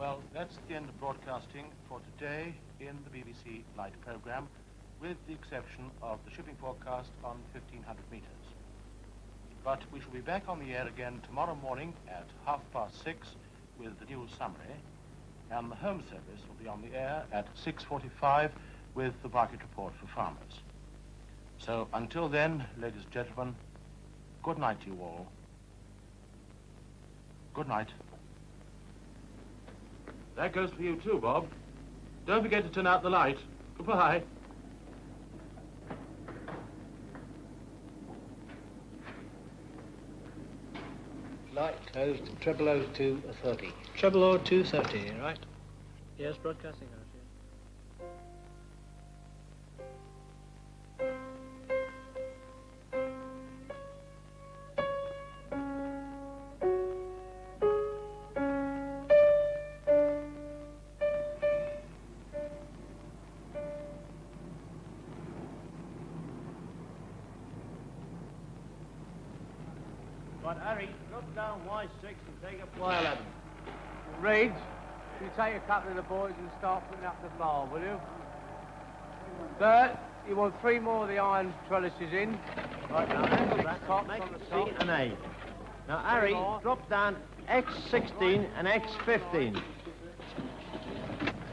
Well, that's the end of broadcasting for today in the BBC Light programme, with the exception of the shipping forecast on 1500 metres. But we shall be back on the air again tomorrow morning at 6:30 with the news summary, and the Home Service will be on the air at 6:45 with the market report for farmers. So until then, ladies and gentlemen, good night to you all. Good night. That goes for you too, Bob. Don't forget to turn out the light. Goodbye. Light closed, 002 30. 002 30, right? Yes, broadcasting out, yes. Right, Harry, drop down Y6 and take up Y11. Reed, you take a couple of the boys and start putting up the bar, will you? Bert, you want 3 more of the iron trellises in. Right, now angle that, make it C and A. Now, Harry, drop down X16 and X15.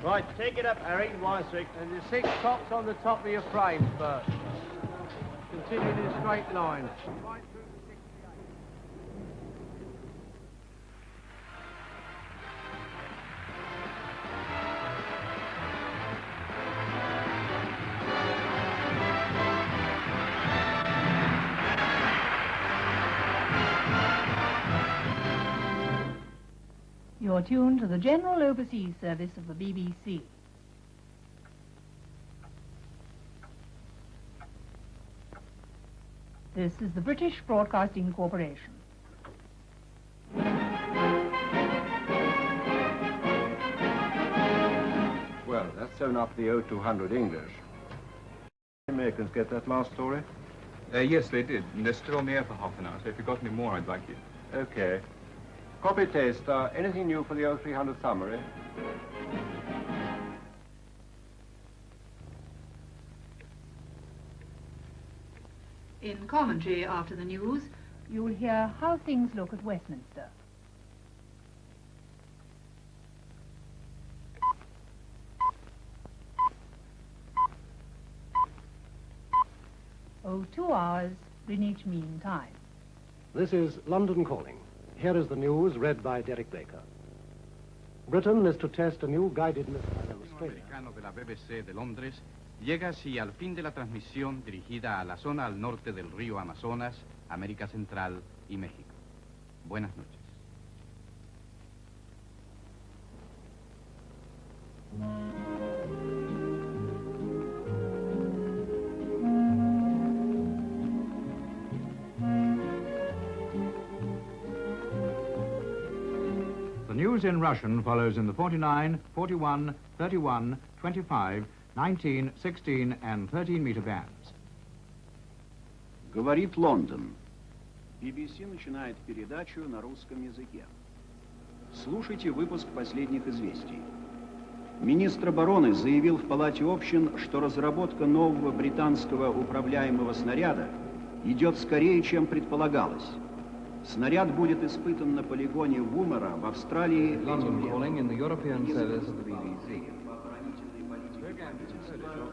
Right, take it up, Harry, Y6. And the 6 tops on the top of your frames, Bert. Continue in a straight line. Right through the 68. You're tuned to the General Overseas Service of the BBC. This is the British Broadcasting Corporation. Well, that's sewn up the 0200 English. The Americans get that last story? Yes, they did. And they're still on the air for half an hour, so if you've got any more, I'd like you. Okay. Copy taste. Anything new for the 0300 summary? In commentary after the news, you'll hear how things look at Westminster. Oh, 2 hours, Greenwich Mean Time. This is London Calling. Here is the news read by Derek Baker. Britain is to test a new guided missile in Australia. Americano de la BBC de Londres llega así al fin de la transmisión dirigida a la zona al norte del río Amazonas, América Central y México. Buenas noches. The news in Russian follows in the 49, 41, 31, 25, 19, 16 and 13 meter bands. Говорит Лондон. BBC начинает передачу на русском языке. Слушайте выпуск последних известий. Министр обороны заявил в Палате общин, что разработка нового британского управляемого снаряда идет скорее, чем предполагалось. Снаряд будет испытан на полигоне Вумера в Австралии. London calling in the European service of the BBC.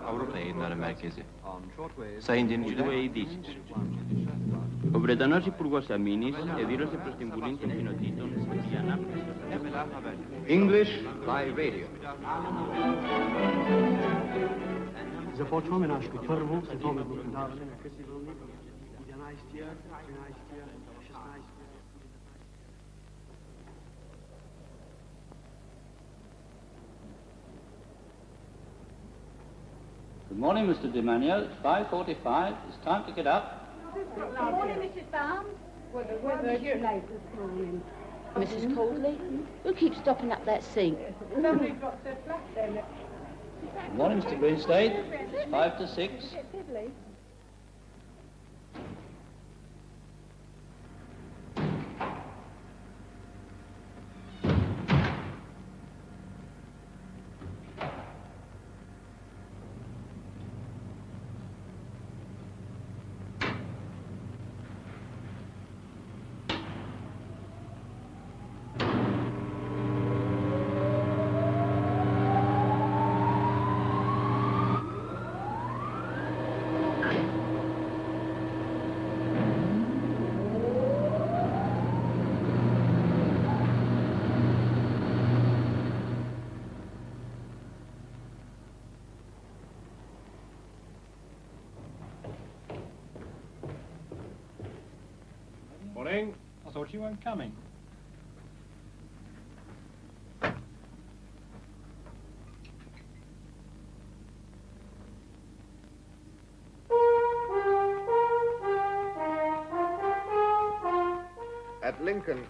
Avrupa Yayınları Merkezi. Sayın dinleyiciler, ο Βρετανός Υπουργός Αμήνης εδήλωσε προς την Βουλή των Κοινοτήτων η ανάπτυξη. English by radio. Započneme našu prvu svetovnu dokumentarnu na festivalu 11. 13. 16. Good morning, Mr. DeManuel. It's 5:45. It's time to get up. Good morning, Mrs. Barnes. Well, the weather's late this morning. Mrs. Caudley, who keeps stopping up that sink? Somebody dropped their flat then. Good morning, Mr. Greenstade. It's 5 to 6. thought you weren't coming. At Lincoln,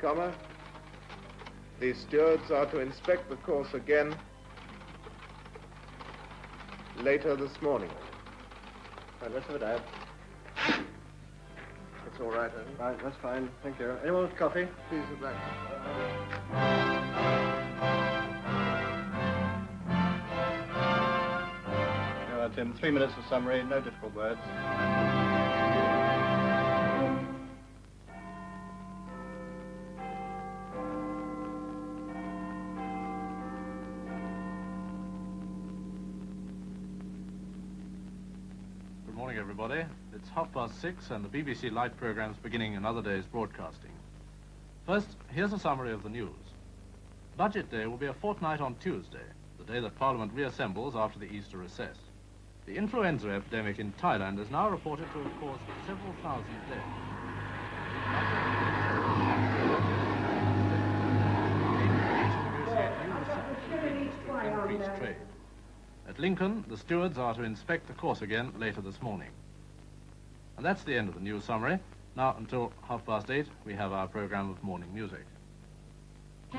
the stewards are to inspect the course again later this morning. Right, rest of it, Dad. It's all right, Ernie. Right, that's fine. Thank you. Anyone with coffee? Please sit back. Go on, Tim. 3 minutes of summary, no difficult words. Good morning, everybody. It's 6:30 and the BBC Light program's beginning another day's broadcasting. First, here's a summary of the news. Budget Day will be a fortnight on Tuesday, the day that Parliament reassembles after the Easter recess. The influenza epidemic in Thailand is now reported to have caused several thousand deaths. Increased trade. At Lincoln, the stewards are to inspect the course again later this morning. And that's the end of the news summary. Now, until 8:30, we have our program of morning music. We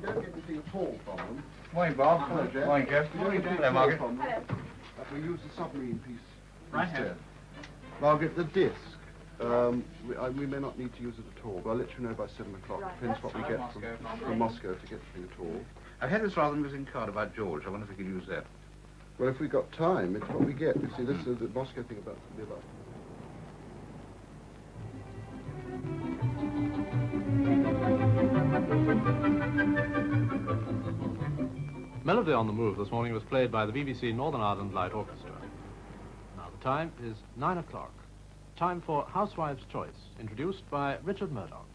don't get anything at all from them. Morning, Bob. Hello, Jeff. Morning, Jeff. Hello, Margaret. We use the submarine piece Right instead. hand. Margaret, the disc. We may not need to use it at all, but I'll let you know by 7 o'clock. Right, Depends what we that's get fine. from Moscow to get anything at all. I've had this rather amusing card about George. I wonder if we could use that. Well, if we've got time, it's what we get. You see, this is the Moscow thing about liver. Melody on the Move this morning was played by the BBC Northern Ireland Light Orchestra. Now the time is 9 o'clock. Time for Housewife's Choice, introduced by Richard Murdoch.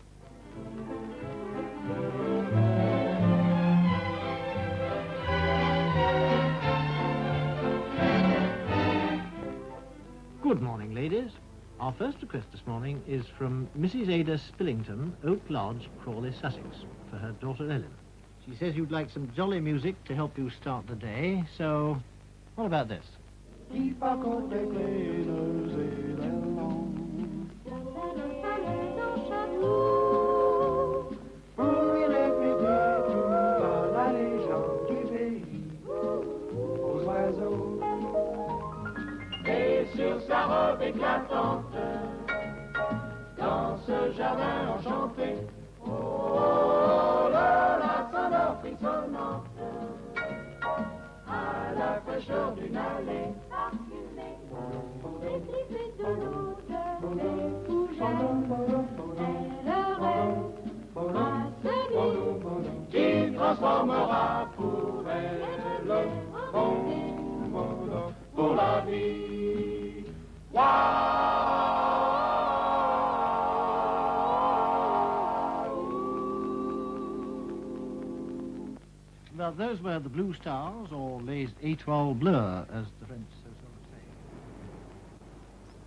Good morning, ladies. Our first request this morning is from Mrs. Ada Spillington, Oak Lodge, Crawley, Sussex, for her daughter Ellen. She says you'd like some jolly music to help you start the day, so what about this? Et sur sa robe éclatante, dans ce jardin enchanté, oh là là, sonore frissonnante, à la fraîcheur d'une allée, parfumée, détricée de l'eau des fougères, elle rêve à celui qui transformera pour elle pour la vie. Well, those were the Blue Stars, or Les Étoiles Bleues, as the French say.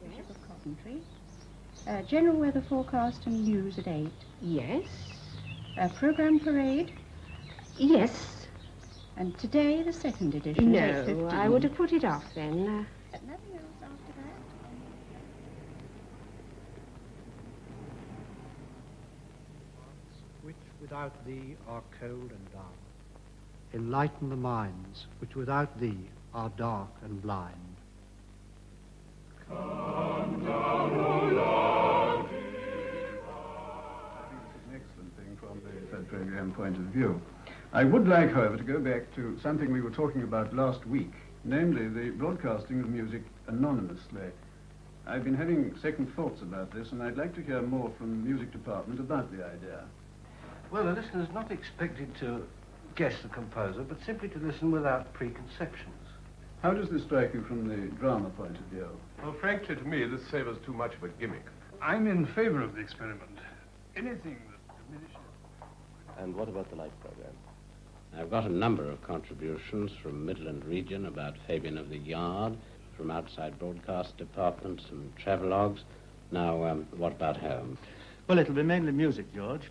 Bishop of Coventry. General weather forecast and news at 8. Yes. Program parade. Yes. And today, the second edition. No, at 8:15. I would have put it off then. Nothing else after that? Which without thee are cold and dark. Enlighten the minds which without thee are dark and blind. Come down, O Lord. I think this is an excellent thing from the third program point of view. I would like, however, to go back to something we were talking about last week, namely the broadcasting of music anonymously. I've been having second thoughts about this, and I'd like to hear more from the music department about the idea. Well, the listener is not expected to guess the composer, but simply to listen without preconceptions. How does this strike you from the drama point of view? Well, frankly, to me, this savors too much of a gimmick. I'm in favor of the experiment. Anything that diminishes... And what about the light program? I've got a number of contributions from Midland region about Fabian of the Yard, from outside broadcast department, some travelogues. Now, what about home? Well, it'll be mainly music, George.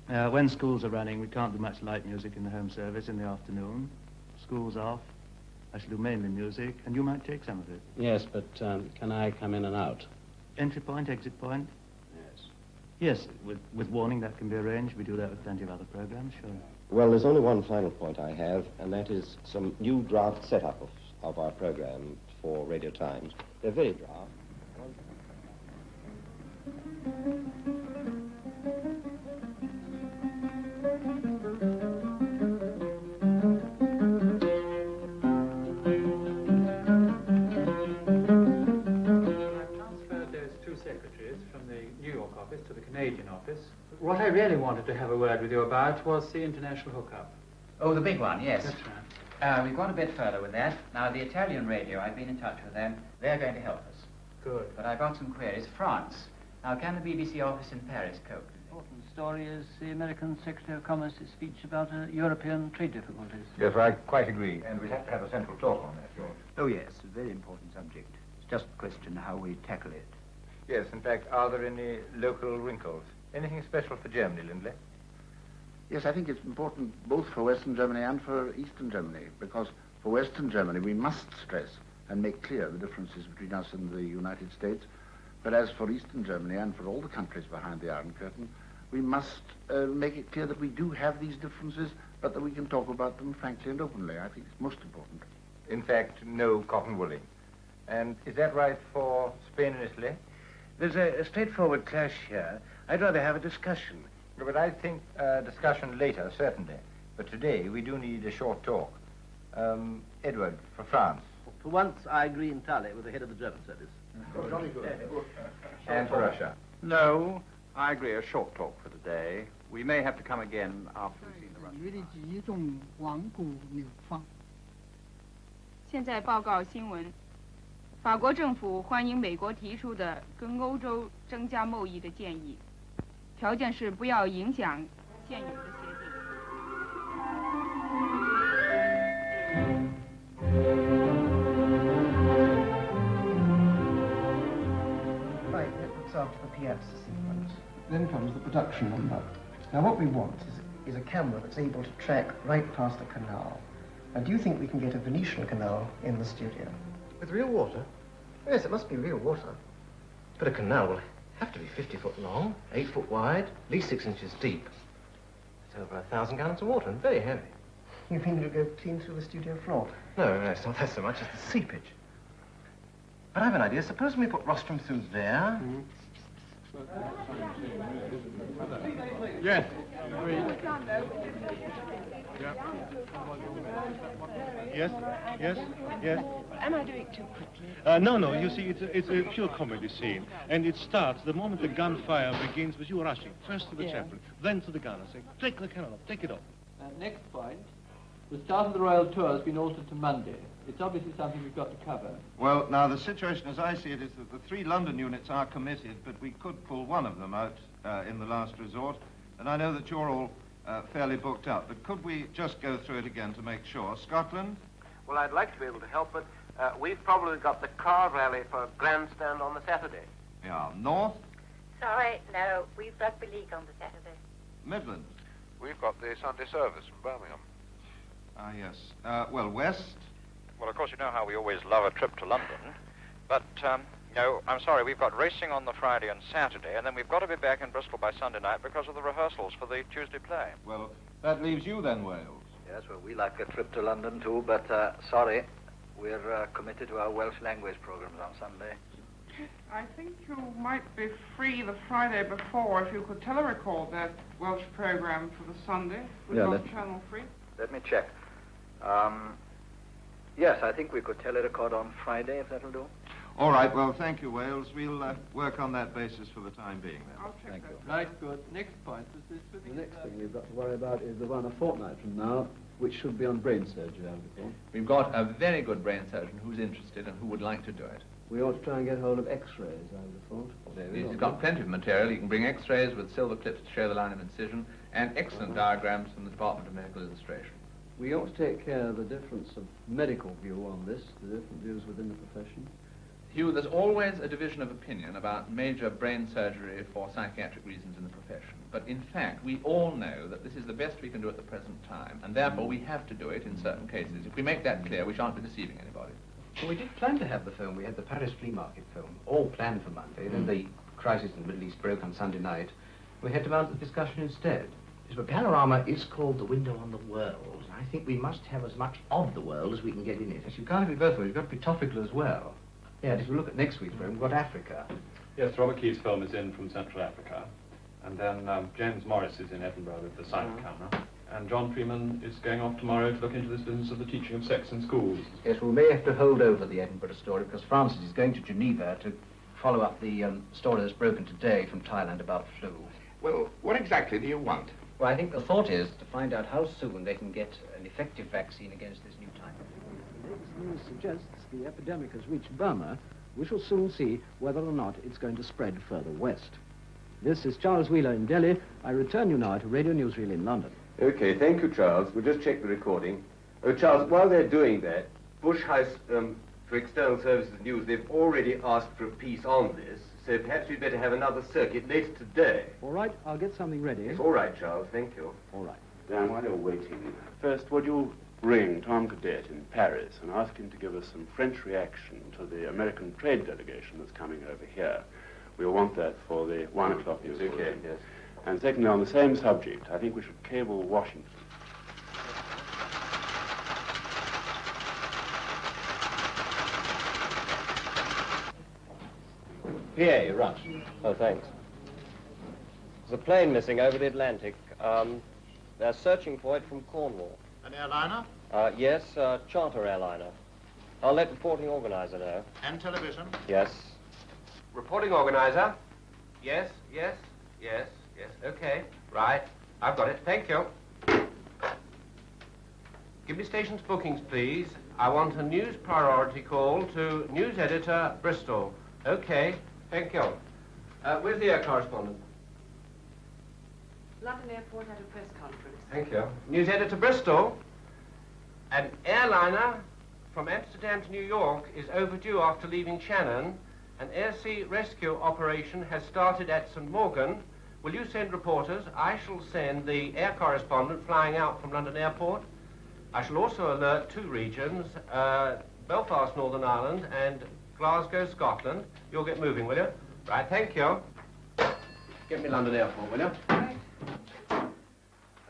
When schools are running, we can't do much light music in the home service in the afternoon. School's off. I shall do mainly music, and you might take some of it. Yes, but can I come in and out? Entry point, exit point? Yes. Yes, with warning that can be arranged. We do that with plenty of other programs, sure. Well, there's only one final point I have, and that is some new draft setup of our program for Radio Times. They're very draft. To the Canadian office. What I really wanted to have a word with you about was the international hookup. Oh, the big one, yes. That's right. We've gone a bit further with that. Now, the Italian radio, I've been in touch with them. They're going to help us. Good. But I've got some queries. France. Now, can the BBC office in Paris cope? The important story is the American Secretary of Commerce's speech about European trade difficulties. Yes, I quite agree. And we have to have a central talk on that, George. Oh, yes, a very important subject. It's just a question how we tackle it. Yes, in fact, are there any local wrinkles? Anything special for Germany, Lindley? Yes, I think it's important both for Western Germany and for Eastern Germany, because for Western Germany we must stress and make clear the differences between us and the United States. But as for Eastern Germany and for all the countries behind the Iron Curtain, we must make it clear that we do have these differences, but that we can talk about them frankly and openly. I think it's most important. In fact, no cotton wooling. And is that right for Spain and Italy? There's a straightforward clash here. I'd rather have a discussion. But I think discussion later, certainly. But today, we do need a short talk. Edward, for France. For once, I agree entirely with the head of the German service. Jolly good. And for Russia. No, I agree. A short talk for today. We may have to come again after we've seen the Russian. 现在报告新闻。法国政府欢迎美国提出的跟欧洲增加贸易的建议，条件是不要影响现有的协定。Right, that looks after the piazza sequence. Then comes the production number. Now what we want is a camera that's able to track right past the canal. Now do you think we can get a Venetian canal in the studio? With real water? Yes, it must be real water. But a canal will have to be 50 foot long, 8 foot wide, at least 6 inches deep. It's over 1,000 gallons of water and very heavy. You mean it'll go clean through the studio floor? No, it's not that so much as the seepage. But I have an idea. Suppose we put rostrum through there. Yes. Yes, yes, yes. Am I doing it too quickly? No, you see, it's a pure comedy scene. And it starts the moment the gunfire begins with you rushing, first to the chaplain, then to the gunner, saying, take the cannon off, take it off. Next point. The start of the Royal Tour has been altered to Monday. It's obviously something we've got to cover. Well, now, the situation as I see it is that the 3 London units are committed, but we could pull one of them out in the last resort. And I know that you're all fairly booked up, but could we just go through it again to make sure? Scotland? Well, I'd like to be able to help, but we've probably got the car rally for Grandstand on the Saturday. Yeah. North? Sorry, no. We've rugby league on the Saturday. Midlands? We've got the Sunday service from Birmingham. Ah, yes. Well, West? Well, of course, you know how we always love a trip to London. But, no, I'm sorry, we've got racing on the Friday and Saturday, and then we've got to be back in Bristol by Sunday night because of the rehearsals for the Tuesday play. Well, that leaves you then, Wales. Yes, well, we like a trip to London too, but sorry, we're committed to our Welsh language programs on Sunday. I think you might be free the Friday before if you could telerecord that Welsh program for the Sunday. We've got Channel 3. Let me check. Yes, I think we could telerecord on Friday, if that'll do. All right, well, thank you, Wales. We'll work on that basis for the time being, then. I'll check Thank that. you. Right, good. Next point is this. The next thing we've got to worry about is the one a fortnight from now, which should be on brain surgery, I would have thought. We've got a very good brain surgeon who's interested and who would like to do it. We ought to try and get hold of X-rays, I would have thought. He's got plenty of material. He can bring X-rays with silver clips to show the line of incision and excellent diagrams from the Department of Medical Illustration. We ought to take care of the difference of medical view on this, the different views within the profession. Hugh, there's always a division of opinion about major brain surgery for psychiatric reasons in the profession. But in fact, we all know that this is the best we can do at the present time, and therefore we have to do it in certain cases. If we make that clear, we shan't be deceiving anybody. Well, we did plan to have the film. We had the Paris flea market film, all planned for Monday. Then the crisis in the Middle East broke on Sunday night. We had to mount the discussion instead. Yes, but Panorama is called the window on the world. I think we must have as much of the world as we can get in it. Yes, you can't have it both ways. You've got to be topical as well. Yeah, if we look at next week's program, we've got Africa. Yes, Robert Key's film is in from Central Africa. And then James Morris is in Edinburgh with the silent camera. And John Freeman is going off tomorrow to look into this business of the teaching of sex in schools. Yes, we may have to hold over the Edinburgh story because Francis is going to Geneva to follow up the story that's broken today from Thailand about flu. Well, what exactly do you want? Well, I think the thought is to find out how soon they can get an effective vaccine against this new type. The news suggests the epidemic has reached Burma. We shall soon see whether or not it's going to spread further west. This is Charles Wheeler in Delhi. I return you now to Radio Newsreel in London. Okay, thank you, Charles. We'll just check the recording. Oh, Charles, while they're doing that, Bush House, for External Services News, they've already asked for a piece on this, so perhaps we'd better have another circuit later today. All right, I'll get something ready. It's all right, Charles, thank you. All right. Dan, while you're waiting, first, would you ring Tom Cadet in Paris and ask him to give us some French reaction to the American trade delegation that's coming over here? We'll want that for the 1 o'clock news. Okay, yes. And secondly, on the same subject, I think we should cable Washington. PA, Rush. Oh, thanks. There's a plane missing over the Atlantic. They're searching for it from Cornwall. An airliner? Yes, charter airliner. I'll let reporting organizer know. And television? Yes. Reporting organizer? Yes, yes, yes, yes. Okay, right. I've got it. Thank you. Give me station's bookings, please. I want a news priority call to news editor, Bristol. Okay, thank you. Where's the air correspondent? London Airport had a press conference. Thank you. News editor, Bristol. An airliner from Amsterdam to New York is overdue after leaving Shannon. An air-sea rescue operation has started at St. Morgan. Will you send reporters? I shall send the air correspondent flying out from London Airport. I shall also alert 2 regions, Belfast, Northern Ireland, and Glasgow, Scotland. You'll get moving, will you? Right, thank you. Get me London Airport, will you? Right.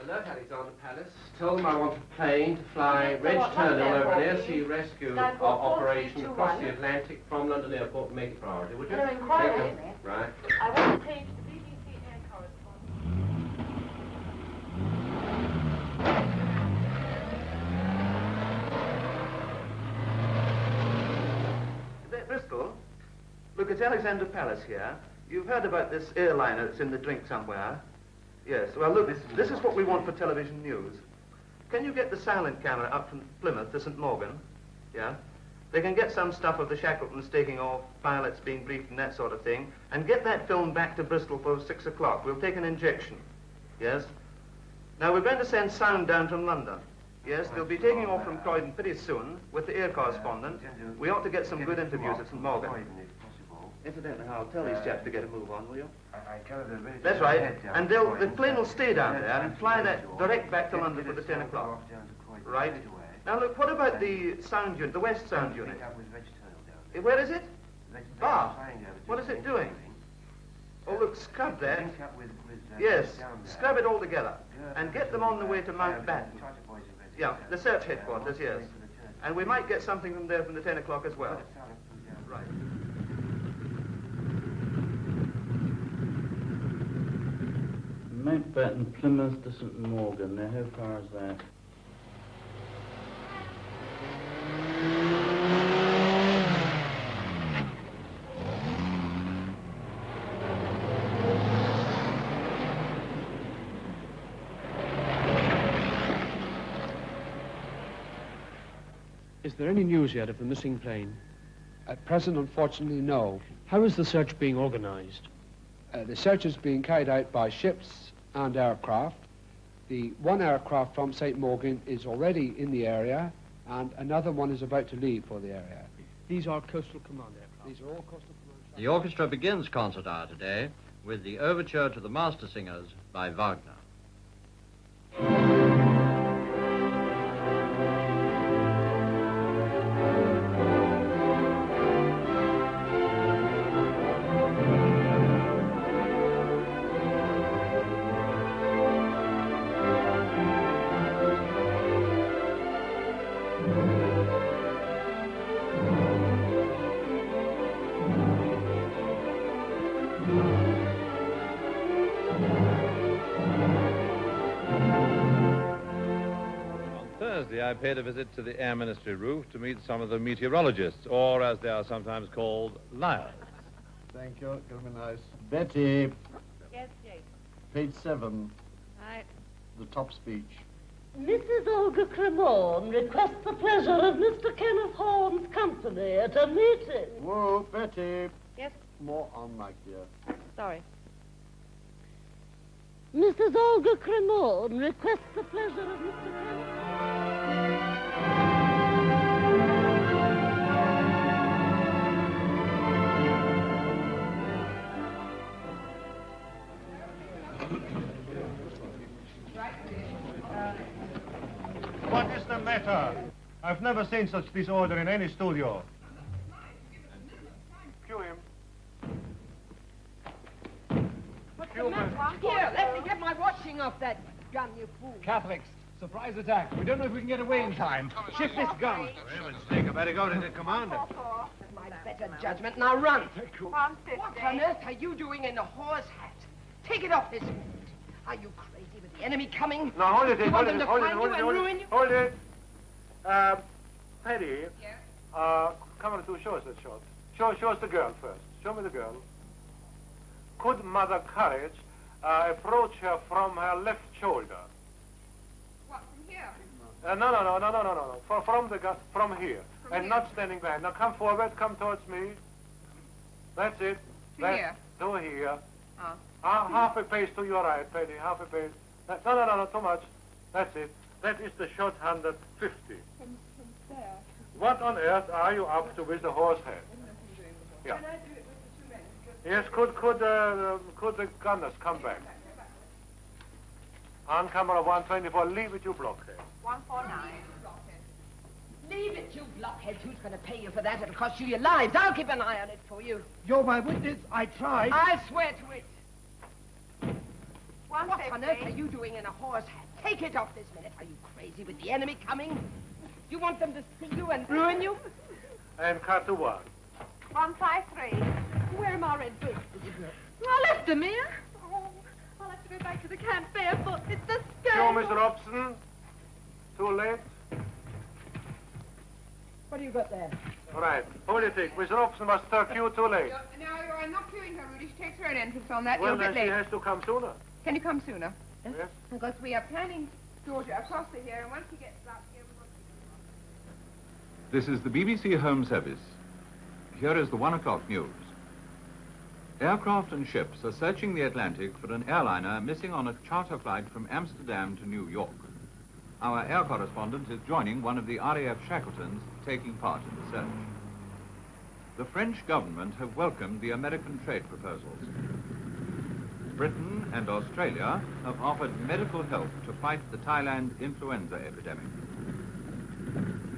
Alert Alexander Palace. Tell them I want a plane to fly Reg Terminal over an air-sea rescue operation across the Atlantic from London Airport and make it priority, would you? Hello, inquiry. Thank you. Right. I want to take the BBC air correspondent. Bristol, look, it's Alexander Palace here. You've heard about this airliner that's in the drink somewhere. Yes, well, look, this is what we want for television news. Can you get the silent camera up from Plymouth to St. Morgan? Yeah? They can get some stuff of the Shackletons taking off, pilots being briefed and that sort of thing, and get that film back to Bristol for 6 o'clock. We'll take an injection. Yes? Now, we're going to send sound down from London. Yes, they'll be taking off from Croydon pretty soon with the air correspondent. We ought to get some good interviews at St. Morgan. Incidentally, I'll tell these chaps to get a move on, will you? That's right. And the plane will stay down there and fly that direct back to London for the 10 o'clock. Right. Now look, what about the sound unit, the West Sound unit? Where is it? Bath. What is it doing? Oh, look, scrub that. Yes, scrub it all together. And get them on the way to Mountbatten. Yeah, the search headquarters, yes. And we might get something from there from the 10 o'clock as well. Right. Mountbatten, Plymouth to St. Morgan. Now, how far is that? Is there any news yet of the missing plane? At present, unfortunately, no. How is the search being organized? The search is being carried out by ships and aircraft. The one aircraft from St. Morgan is already in the area, and another one is about to leave for the area. These are Coastal Command aircraft. These are all Coastal Command. The orchestra begins concert hour today with the overture to the Master Singers by Wagner. I paid a visit to the Air Ministry roof to meet some of the meteorologists, or as they are sometimes called, liars. Thank you. It'll be nice. Betty, Yes, Jake. page 7, Right. the top speech. Mrs. Olga Cremorne requests the pleasure of Mr. Kenneth Horn's company at a meeting. Whoa, Betty. Yes? More on mic, dear. Sorry. Mrs. Olga Cremorne requests the pleasure of Mr. Kenneth What is the matter? I've never seen such disorder in any studio. Cue him. Here, let me get my watching off that gun, you fool. Catholics, surprise attack. We don't know if we can get away in time. Shift this gun. For heaven's sake, I better go to the commander. My better judgment. Now run. 150. What on earth are you doing in a horse hat? Take it off this minute. Are you crazy with the enemy coming? No, hold it, You hold want it, them to hold it, find hold you it, and hold ruin it. you? Hold it. Paddy. Come on, show us that shot. Show us the girl first. Show me the girl. Could Mother Courage approach her from her left shoulder? What, from here? No. From the gun, from here. And not standing behind. Now come forward, come towards me. That's it. To here? To here. Oh. Half a pace to your right, Paddy, half a pace. No, too much. That's it. That is the shot 150. From there. What on earth are you up to with the horse head? Yeah. Can I do it with the 2 men? Yes, could the gunners come back? On camera 124, leave it, you blockhead. 149. Leave it, you blockheads. Who's going to pay you for that? It'll cost you your lives. I'll keep an eye on it for you. You're my witness. I tried. I swear to it. What 150. on earth are you doing in a horse hat? Take it off this minute. Are you crazy with the enemy coming? You want them to see you and ruin you? And cut to 1. 153. Where are my red boots? I left them here. Oh, I'll have to go back to the camp barefoot. It's a Show scandal. Miss Robson. Too late. What do you got there? Right. Hold it, Miss Robson must queue too late. No, I'm not queuing her, Rudy. She takes her own entrance on that. Well, You're a then bit she late. has to come sooner. Can you come sooner? Yes? Because we are planning Georgia across the here, and once he gets out here, we want to... This is the BBC Home Service. Here is the 1 o'clock news. Aircraft and ships are searching the Atlantic for an airliner missing on a charter flight from Amsterdam to New York. Our air correspondent is joining one of the RAF Shackletons taking part in the search. The French government have welcomed the American trade proposals. Britain and Australia have offered medical help to fight the Thailand influenza epidemic.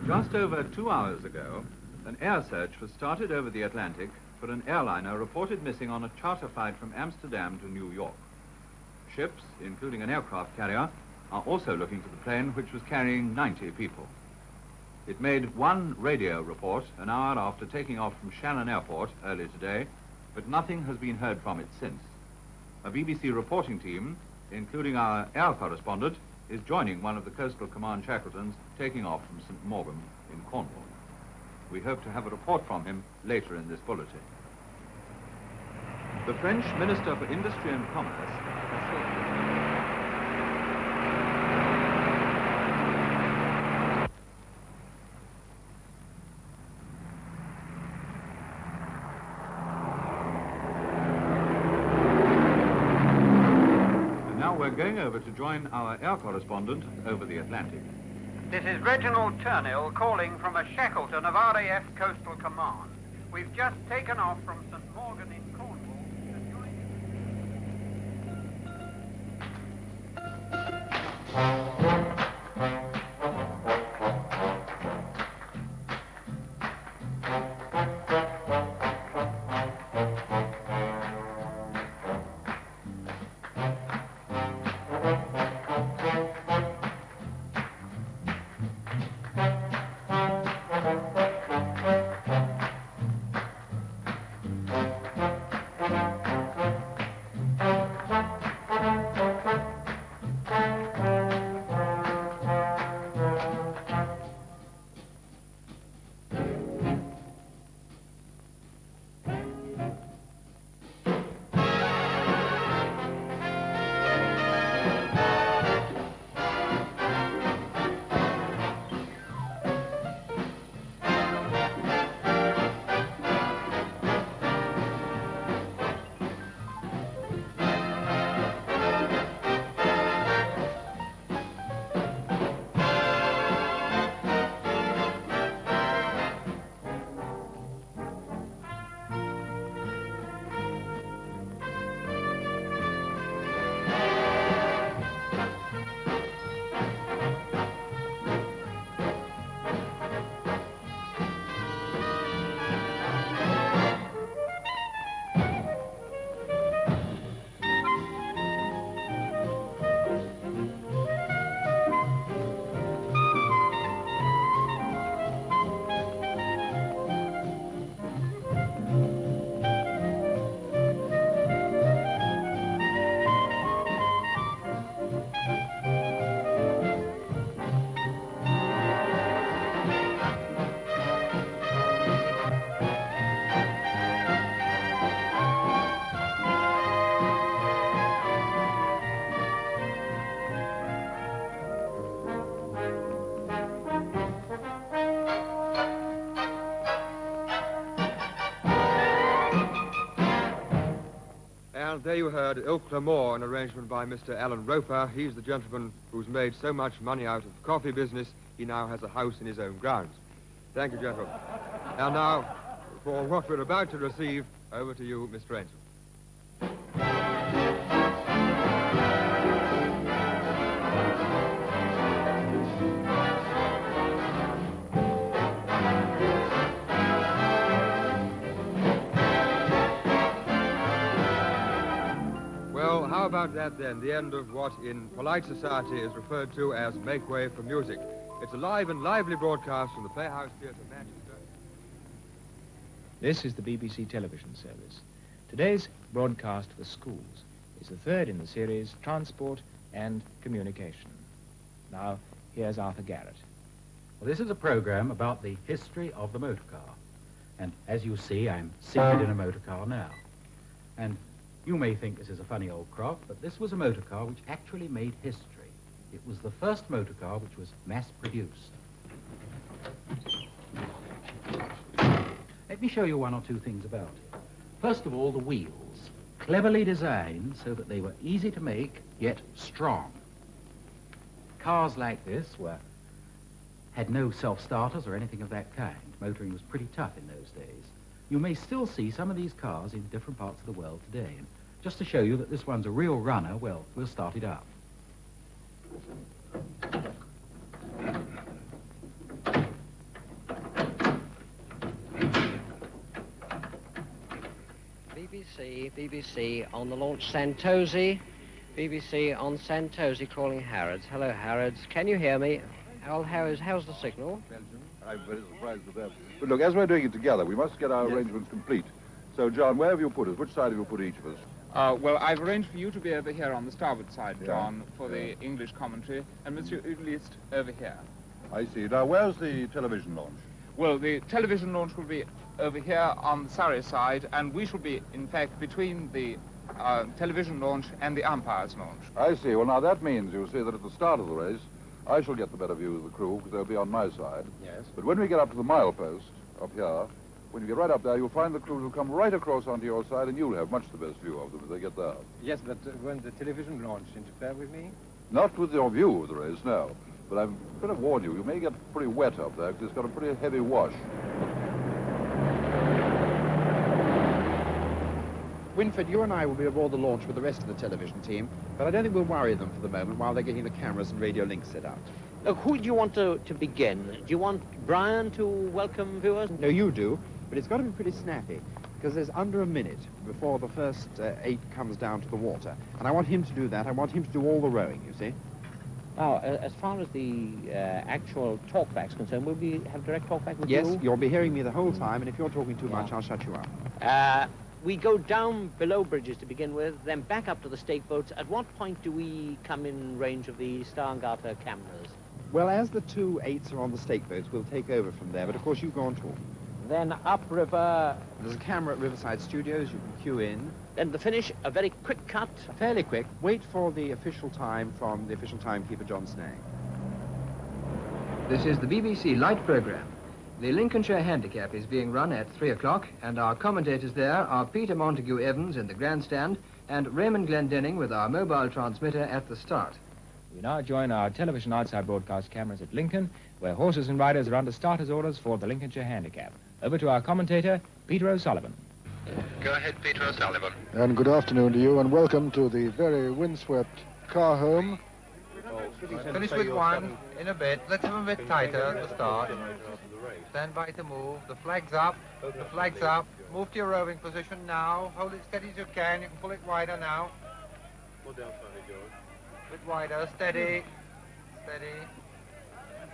Just over 2 hours ago, an air search was started over the Atlantic for an airliner reported missing on a charter flight from Amsterdam to New York. Ships, including an aircraft carrier, are also looking for the plane which was carrying 90 people. It made one radio report an hour after taking off from Shannon Airport early today, but nothing has been heard from it since. A BBC reporting team, including our air correspondent, is joining one of the Coastal Command Shackletons taking off from St. Morgan in Cornwall. We hope to have a report from him later in this bulletin. The French Minister for Industry and Commerce has said... we're going over to join our air correspondent over the Atlantic. This is Reginald Turnill calling from a Shackleton of RAF Coastal Command. We've just taken off from St. Morgan in Cornwall. There you heard Il Clamore, an arrangement by Mr. Alan Roper. He's the gentleman who's made so much money out of the coffee business, he now has a house in his own grounds. Thank you, gentlemen. And now, for what we're about to receive, over to you, Mr. Ainsworth. How about that, then, the end of what in polite society is referred to as Make Way for Music. It's a live and lively broadcast from the Playhouse Theatre, Manchester. This is the BBC television service. Today's broadcast for schools is the third in the series, Transport and Communication. Now, here's Arthur Garrett. Well, this is a program about the history of the motor car. And as you see, I'm seated in a motor car now. And you may think this is a funny old craft, but this was a motor car which actually made history. It was the first motor car which was mass-produced. Let me show you one or two things about it. First of all, the wheels, cleverly designed so that they were easy to make, yet strong. Cars like this had no self-starters or anything of that kind. Motoring was pretty tough in those days. You may still see some of these cars in different parts of the world today. And just to show you that this one's a real runner, well, we'll start it up. BBC on the launch Santosi. BBC on Santosi calling Harrods. Hello, Harrods. Can you hear me? How's the signal? I'm very surprised at that. But look, as we're doing it together, we must get our arrangements complete. So, John, where have you put us? Which side have you put each of us? Well, I've arranged for you to be over here on the starboard side, John, for the English commentary, and Monsieur Udelist over here. I see. Now, where's the television launch? Well, the television launch will be over here on the Surrey side, and we shall be, in fact, between the television launch and the umpire's launch. I see. Well, now, that means, you see, that at the start of the race, I shall get the better view of the crew, because they'll be on my side. Yes. But when we get up to the milepost, up here, When you get right up there, you'll find the crews will come right across onto your side, and you'll have much the best view of them as they get there. Yes, but won't the television launch interfere with me? Not with your view of the race, no. But I'm going to warn you, you may get pretty wet up there, because it's got a pretty heavy wash. Winford, you and I will be aboard the launch with the rest of the television team, but I don't think we'll worry them for the moment while they're getting the cameras and radio links set up. Look, who do you want to begin? Do you want Brian to welcome viewers? No, you do, but it's got to be pretty snappy, because there's under a minute before the first 8 comes down to the water. And I want him to do that. I want him to do all the rowing, you see. Now, as far as the actual talkback's concerned, will we have direct talkback with you? Yes, you'll be hearing me the whole time, and if you're talking too much, I'll shut you up. We go down below bridges to begin with, then back up to the stake boats. At what point do we come in range of the Stargarter cameras? Well, as the 2 8s are on the stake boats, we'll take over from there, but of course you go on talk. Then upriver. There's a camera at Riverside Studios, you can queue in. Then the finish, a very quick cut. Fairly quick. Wait for the official time from the official timekeeper, John Snag. This is the BBC Light programme. The Lincolnshire Handicap is being run at 3 o'clock, and our commentators there are Peter Montague Evans in the grandstand and Raymond Glendenning with our mobile transmitter at the start. We now join our television outside broadcast cameras at Lincoln, where horses and riders are under starters' orders for the Lincolnshire Handicap. Over to our commentator, Peter O'Sullivan. Go ahead, Peter O'Sullivan. And good afternoon to you, and welcome to the very windswept car home. Finish with 1, in a bit. Let's have them a bit tighter at the start. Stand by to move. The flag's up. The flag's up. Move to your rowing position now. Hold it steady as you can. You can pull it wider now. Pull down slightly, George. A bit wider. Steady. Steady.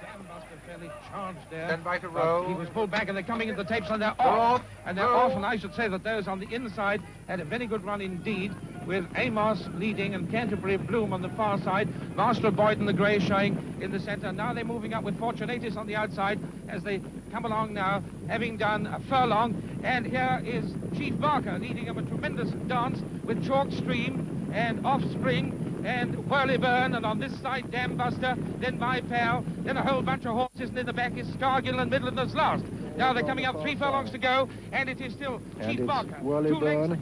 Dam Buster fairly charged there. Stand by to row. He was pulled back and they're coming into the tapes and they're off. And they're off, and I should say that those on the inside had a very good run indeed, with Amos leading and Canterbury Bloom on the far side, Master Boyd and the Grey showing in the centre. Now they're moving up with Fortunatus on the outside as they come along now, having done a furlong. And here is Chief Barker leading them a tremendous dance with Chalk Stream and Offspring and Whirlyburn, and on this side Dam Buster, then My Pal, then a whole bunch of horses, and in the back is Scargill and Midlanders last. Now they're coming up 3 furlongs to go, and it is still And Chief it's Barker. Whirlyburn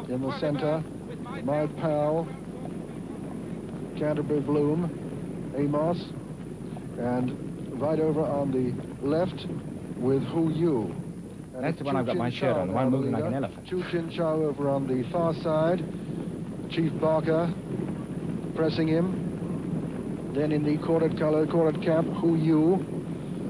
in the centre, My Pal, Canterbury Bloom, Amos, and right over on the left with Who You. And That's the one I've got my shirt on, the one moving like an elephant. Chu Chin Chow over on the far side, Chief Barker pressing him. Then in the corded colour, corded cap, Who You.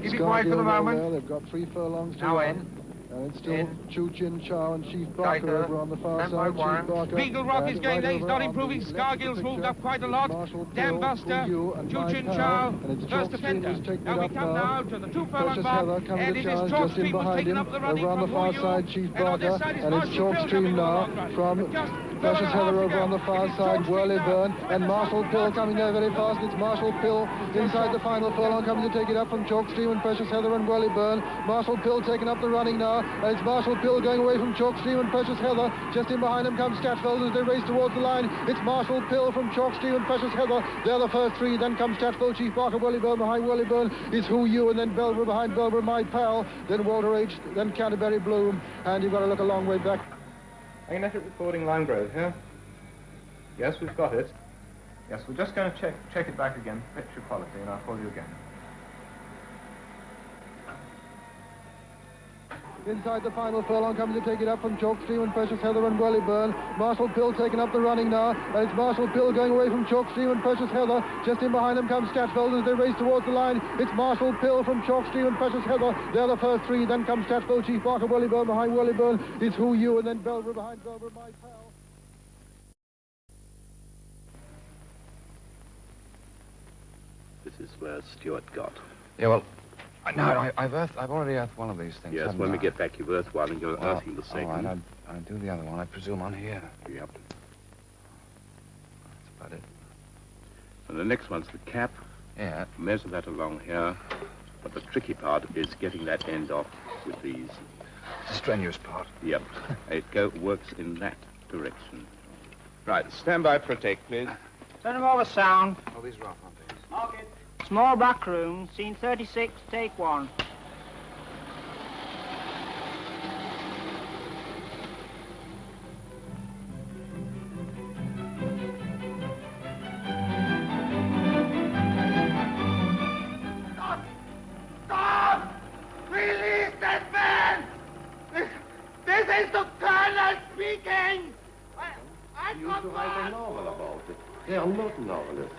Keep it quiet for the moment. There. They've got 3 furlongs to Now run. in. And it's still In. Chu Chin Chow and Chief Barker Tighter. over on the far Stand side. by Chief one. Barker. Beagle Rock is and going right there, he's over not on improving. the left of the Scargill's moved picture up quite a lot. Marshall Dam Pill, Buster, Who You, and Chu My Chin Pal. Chow, And it's first Chalk Stream defender. who's taking Now it we up come now to the 2 furlong Precious mark, Heather comes and to it is challenge Chalk just in Stream who's behind taking him. up the running Over on the from far Who You. side, Chief And on this Barker. side is And it's Marshall Chalk Pill Stream coming now along, right. from Just Precious Heather over on the far It's side, Chalk Stream Whirlyburn, now. and Marshall Pill coming there very fast. It's Marshall Pill inside the final furlong coming to take it up from Chalk Stream and Precious Heather and Whirlyburn. Marshall Pill taking up the running now, and it's Marshall Pill going away from Chalk Stream and Precious Heather. Just in behind him comes Statfeld as they race towards the line. It's Marshall Pill from Chalk Stream and Precious Heather. They're the first 3. Then comes Statfeld, Chief Barker, Whirlyburn. Behind Whirlyburn is Who You, and then Belver behind Belver, My Pal. Then Walter H. Then Canterbury Bloom, and you've got to look a long way back. Magnetic recording line growth here. Yes, we've got it. Yes, we're just going to check it back again, picture quality, and I'll call you again. Inside the final furlong coming to take it up from Chalk Stream and Precious Heather and Whirlyburn. Marshall Pill taking up the running now, and it's Marshall Pill going away from Chalk Stream and Precious Heather. Just in behind them comes Statfeld as they race towards the line. It's Marshall Pill from Chalk Stream and Precious Heather. They're the first 3. Then comes Statfeld, Chief Barker, Whirlyburn. Behind Whirlyburn is Who You, and then Belver behind Belver, My Pal. This is where Stuart got. Yeah, well, no, I've already earthed one of these things. Yes, when we get back, you've earthed one and you're earthing the second. All right, I'll do the other one. I presume on here. Yep. That's about it. And the next one's the cap. Yeah. Measure that along here. But the tricky part is getting that end off with these. The strenuous part. Yep. It works in that direction. Right, stand by, protect, please. Send them over sound. Oh, these are off, aren't they? Okay. Small back room, scene 36, take 1. is the Colonel speaking! You used to write a novel about it. They are not novelists.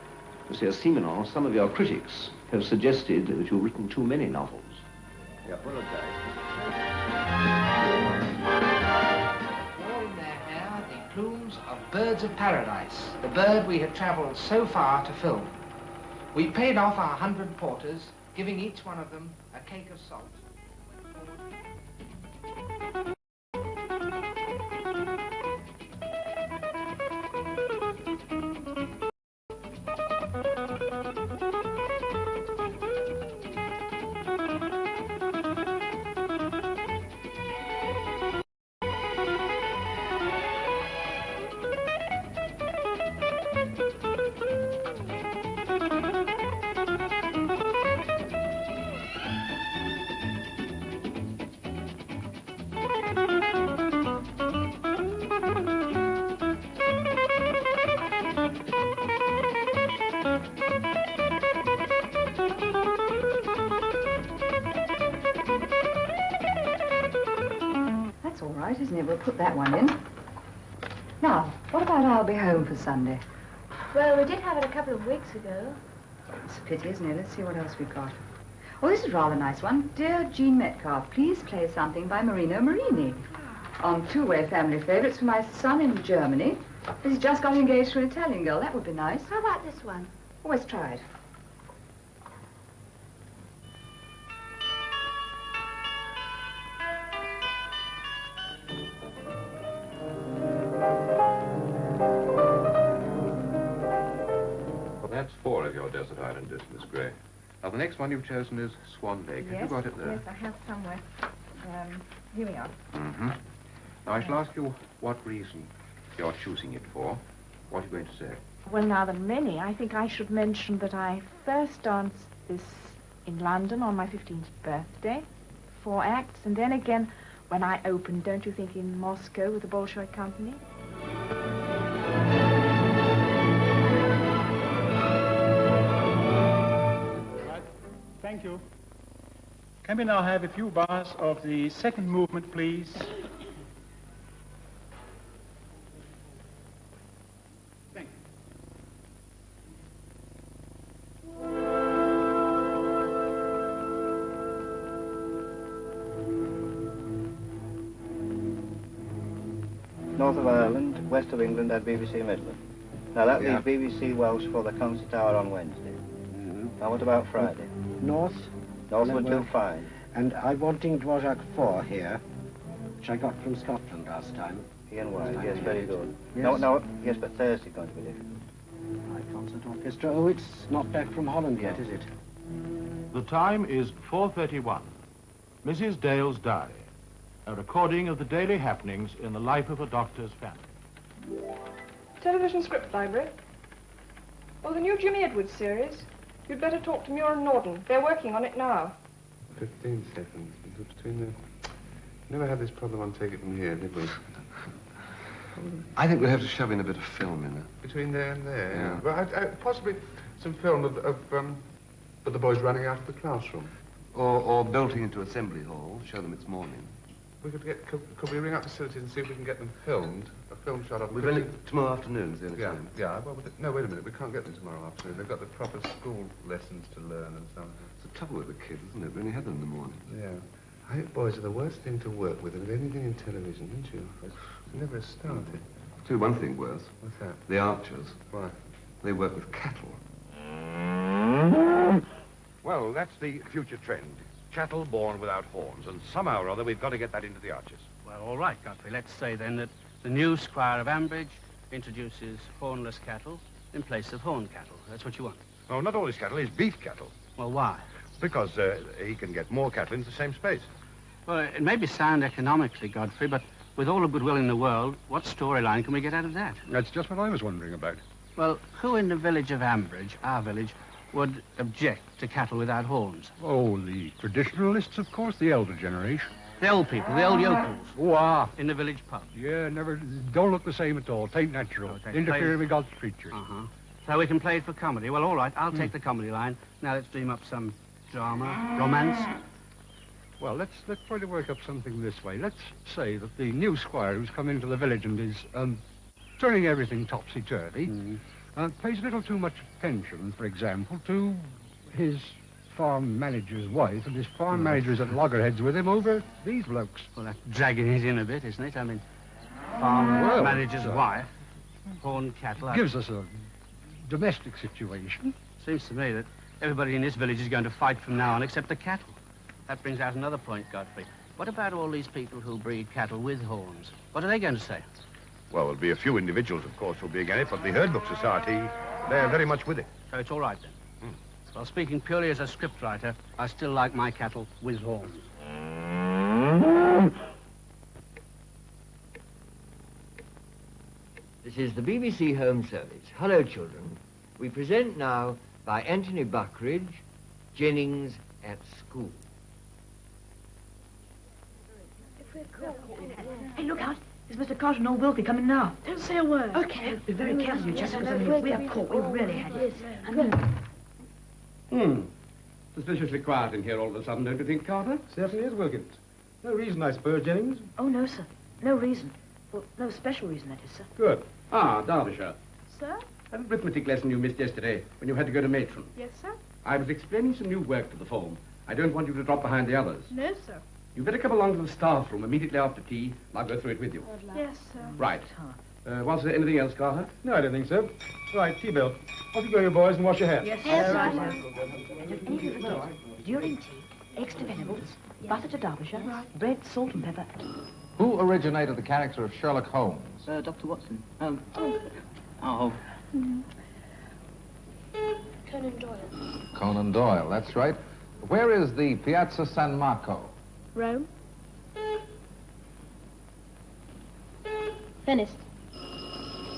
Monsieur Simenon, some of your critics have suggested that you've written too many novels. I apologize. All in their hair the plumes of birds of paradise, the bird we had travelled so far to film. We paid off our 100 porters, giving each one of them a cake of salt. That's all right, isn't it? We'll put that one in. Now, what about I'll Be Home for Sunday? Well, we did have it a couple of weeks ago. It's a pity, isn't it? Let's see what else we've got. Oh, this is a rather nice one. Dear Jean Metcalf, please play something by Marino Marini. On two-way family favourites for my son in Germany. He's just got engaged to an Italian girl. That would be nice. How about this one? Oh, let's try it. Well, that's 4 of your desert island discs, Miss Gray. Now, the next one you've chosen is Swan Lake. Have you got it there? Yes, I have somewhere. Here we are. Mm-hmm. Now, I shall ask you what reason you're choosing it for. What are you going to say? Well, now, there are many. I think I should mention that I first danced this in London on my 15th birthday, 4 acts, and then again when I opened, don't you think, in Moscow with the Bolshoi Company? Thank you. Can we now have a few bars of the second movement, please? Thank you. North of Ireland, west of England at BBC Midland. Now that leaves BBC Welsh for the concert hour on Wednesday. Now what about Friday? North. North would do fine. And I'm wanting Dvorak 4 here, which I got from Scotland last time. Ian White, yes, very good. Yes. Yes, but Thursday's going to be difficult. My concert orchestra. Oh, it's not back from Holland yet, is it? The time is 4:31. Mrs. Dale's diary, a recording of the daily happenings in the life of a doctor's family. Television script library. Oh, the new Jimmy Edwards series. You'd better talk to Muir and Norton. They're working on it now. 15 seconds. Between the... Never had this problem on Take It From Here, did we? I think we'll have to shove in a bit of film in there. Between there and there? Yeah. Well, possibly some film of the boys running out of the classroom. Or bolting into assembly hall, show them it's morning. We could we ring up facilities and see if we can get them filmed? A film shot of them. We've only tomorrow afternoon, is the only Yeah, time. yeah. Well, no, wait a minute. We can't get them tomorrow afternoon. They've got the proper school lessons to learn and so on. It's the trouble with the kids, isn't it? We only have them in the morning. Yeah. I think boys are the worst thing to work with of anything in television, don't you? It's never started. I'll tell you one thing worse. What's that? The archers. Why? They work with cattle. Well, that's the future trend. Cattle born without horns, and somehow or other we've got to get that into the archers. Well, all right, Godfrey. Let's say then that the new Squire of Ambridge introduces hornless cattle in place of horned cattle. That's what you want. Oh, not all his cattle, his beef cattle. Well, why? Because he can get more cattle into the same space. Well, it may be sound economically, Godfrey, but with all the goodwill in the world, what storyline can we get out of that? That's just what I was wondering about. Well, who in the village of Ambridge, our village, would object to cattle without horns? Oh, the traditionalists, of course, the elder generation. The old people, the old yokels. Wow. In the village pub. Yeah, don't look the same at all. Tain't natural. Interfering with God's creatures. Uh-huh. So we can play it for comedy. Well, all right, I'll take the comedy line. Now let's dream up some drama, romance. Well, let's try to work up something this way. Let's say that the new squire who's come into the village and is turning everything topsy-turvy pays a little too much attention, for example, to his farm manager's wife, and his farm manager's at loggerheads with him over these blokes. Well, that's dragging it in a bit, isn't it? I mean, farm manager's wife, horned cattle. Gives us a domestic situation. Seems to me that everybody in this village is going to fight from now on except the cattle. That brings out another point, Godfrey. What about all these people who breed cattle with horns? What are they going to say? Well, there'll be a few individuals, of course, who'll be against it, but the Herd Book Society, they're very much with it. So it's all right, then? Well, speaking purely as a scriptwriter, I still like my cattle with horns. This is the BBC Home Service. Hello, children. We present now by Anthony Buckridge, Jennings at School. Hey, look out. There's Mr. Cawston and old Wilkie coming now. Don't say a word. Okay. Be very careful, you chaps, because we have caught. We really had it. Suspiciously quiet in here all of a sudden, don't you think, Carter? Certainly is, Wilkins. No reason, I suppose, Jennings? Oh, no, sir. No reason. Well, no special reason, that is, sir. Good. Ah, Derbyshire. Sir? That arithmetic lesson you missed yesterday when you had to go to matron. Yes, sir? I was explaining some new work to the form. I don't want you to drop behind the others. No, sir. You'd better come along to the staff room immediately after tea, and I'll go through it with you. Yes, sir. Right. Was there anything else, Carter? No, I don't think so. Right, tea bell. Off you go, you boys, and wash your hands. Yes, sir. Right. And if anything forget, during tea, eggs to Venables, butter to Derbyshire, bread, salt and pepper. Who originated the character of Sherlock Holmes? Dr. Watson. Conan Doyle. Conan Doyle, that's right. Where is the Piazza San Marco? Rome. Venice.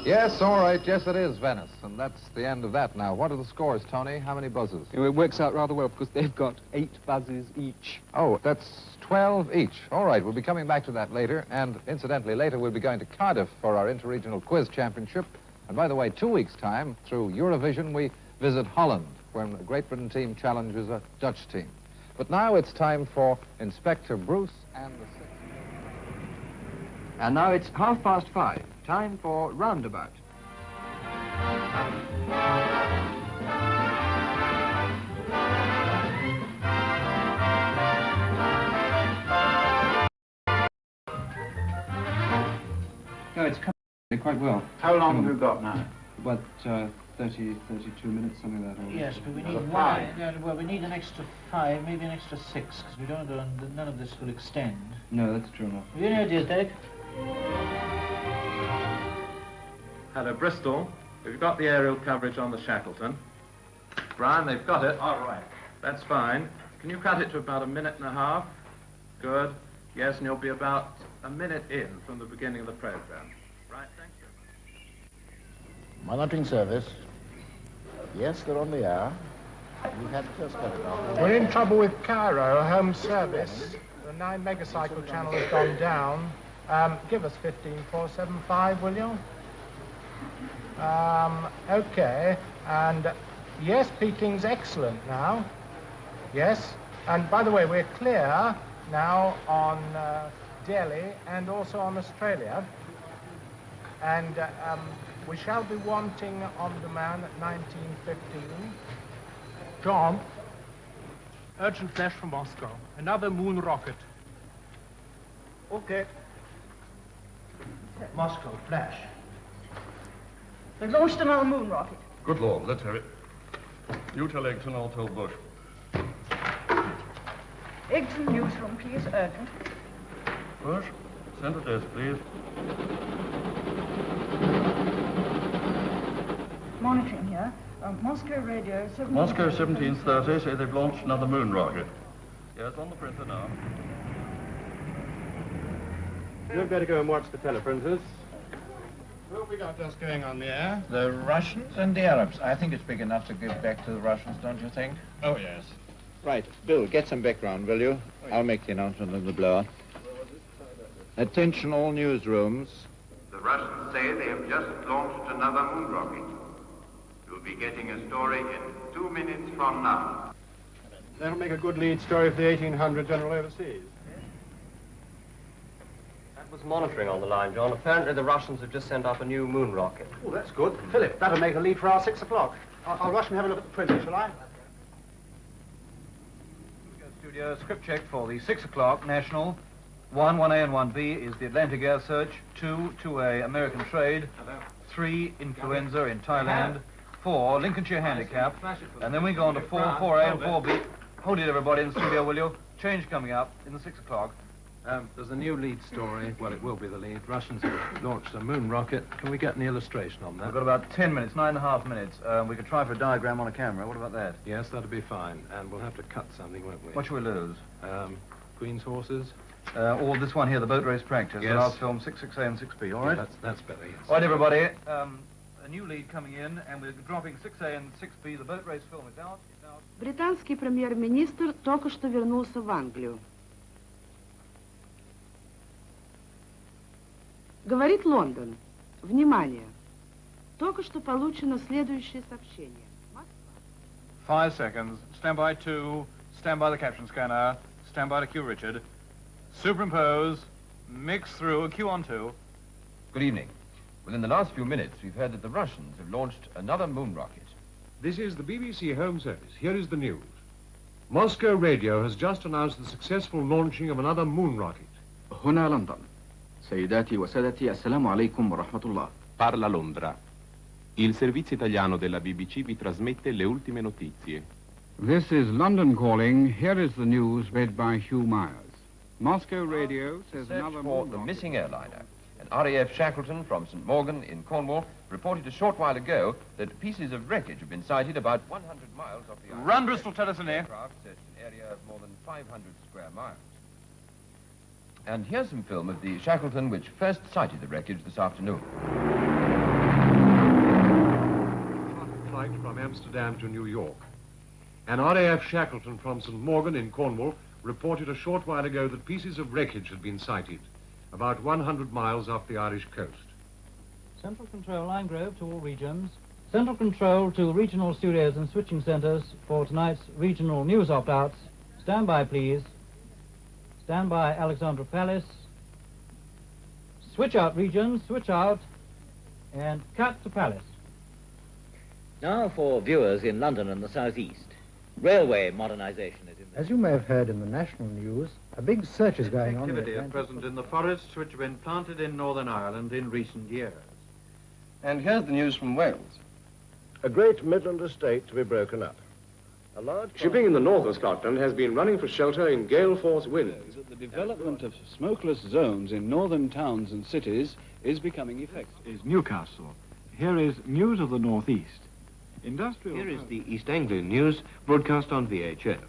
Yes, all right. Yes, it is Venice. And that's the end of that now. What are the scores, Tony? How many buzzes? It works out rather well because they've got 8 buzzes each. Oh, that's 12 each. All right, we'll be coming back to that later. And incidentally, later we'll be going to Cardiff for our Interregional Quiz Championship. And by the way, 2 weeks' time, through Eurovision, we visit Holland, where a Great Britain team challenges a Dutch team. But now it's time for Inspector Bruce and the Six. And now it's 5:30. Time for Roundabout. No, it's coming quite well. How long have you got now? About 32 minutes, something like that. Yes, but we need Another 5. Yeah, well, we need an extra 5, maybe an extra 6, because we don't do, none of this will extend. No, that's true enough. Have you any ideas, Derek? Hello, Bristol. We've got the aerial coverage on the Shackleton. Brian, they've got it. All right. That's fine. Can you cut it to about 1.5 minutes? Good. Yes, and you'll be about a minute in from the beginning of the program. Right, thank you. Monitoring service. Yes, they're on the air. We had just got it off. We're in trouble with Cairo, home service. The 9 megacycle channel has gone down. Give us 15475, will you? Okay. And yes, Peking's excellent now. Yes. And by the way, we're clear now on Delhi and also on Australia. And we shall be wanting on demand at 19:15. John. Urgent flash from Moscow. Another moon rocket. Okay. Moscow, flash. They've launched another moon rocket. Good Lord, let's have it. You tell Eggs and I'll tell Bush. Eggs newsroom, please, urgent. Bush, center desk, please. Monitoring here. Moscow radio, 17... Moscow 1730, say they've launched another moon rocket. Yes, on the printer now. You'd better go and watch the teleprinters. Who have we got just going on the air? The Russians and the Arabs. I think it's big enough to give back to the Russians, don't you think? Oh, yes. Right. Bill, get some background, will you? I'll make the announcement on the blower. Attention all newsrooms. The Russians say they have just launched another moon rocket. You'll be getting a story in 2 minutes from now. That'll make a good lead story for the 1800 General Overseas. That was monitoring on the line, John. Apparently the Russians have just sent up a new moon rocket. Oh, that's good. Philip, that'll make a lead for our 6 o'clock. I'll rush and have a look at the printer, shall I? Studio, script check for the 6 o'clock national. 1A and 1B is the Atlantic Air Search. 2A American Trade. 3 Influenza in Thailand. 4 Lincolnshire Handicap. And then we go on to 4A and 4B. Hold it, everybody, in the studio, will you? Change coming up in the 6 o'clock. There's a new lead story. Well, it will be the lead. Russians have launched a moon rocket. Can we get an illustration on that? We've got about 10 minutes, 9.5 minutes. We could try for a diagram on a camera. What about that? Yes, that'll be fine. And we'll have to cut something, won't we? What shall we lose? Queen's horses. Or this one here, the boat race practice. Yes. The last film, 6A and 6B, all right? Yeah, that's better, yes. All right, everybody. A new lead coming in, and we're dropping 6A and 6B. The boat race film is out. Британский премьер-министр только что вернулся в Англию. Говорит Лондон. Внимание. Только что получено следующее сообщение. 5 seconds. Stand by 2. Stand by the caption scanner. Stand by to cue Richard. Superimpose. Mix through. Cue on 2. Good evening. Within the last few minutes, we've heard that the Russians have launched another moon rocket. This is the BBC Home Service. Here is the news. Moscow Radio has just announced the successful launching of another moon rocket. هنا لندن. سيداتي وسادتي السلام عليكم ورحمة الله. Parla Londra. Il servizio italiano della BBC vi trasmette le ultime notizie. This is London calling. Here is the news read by Hugh Myers. Moscow Radio says Search another for moon the rocket. missing airliner. An RAF Shackleton from St. Morgan in Cornwall reported a short while ago that pieces of wreckage have been sighted about 100 miles off the island. Run, Bristol, tell us in here. Aircraft searched an area of more than 500 square miles. And here's some film of the Shackleton which first sighted the wreckage this afternoon. Flight from Amsterdam to New York. An RAF Shackleton from St. Morgan in Cornwall reported a short while ago that pieces of wreckage had been sighted about 100 miles off the Irish coast. Central Control, Line Grove to all regions. Central Control to regional studios and switching centres for tonight's regional news opt-outs. Stand by, please. Stand by, Alexandra Palace. Switch out, regions, switch out, and cut to Palace. Now for viewers in London and the South East. Railway modernisation is in the... As you may have heard in the national news, a big search is going on. Activity at present in the forests which have been planted in Northern Ireland in recent years. And here's the news from Wales. A great Midland estate to be broken up. A large Shipping in the north of Scotland has been running for shelter in gale-force winds. The development of smokeless zones in northern towns and cities is becoming effective. Is Newcastle. Here is news of the northeast. Industrial. Here is the East Anglian news broadcast on VHF.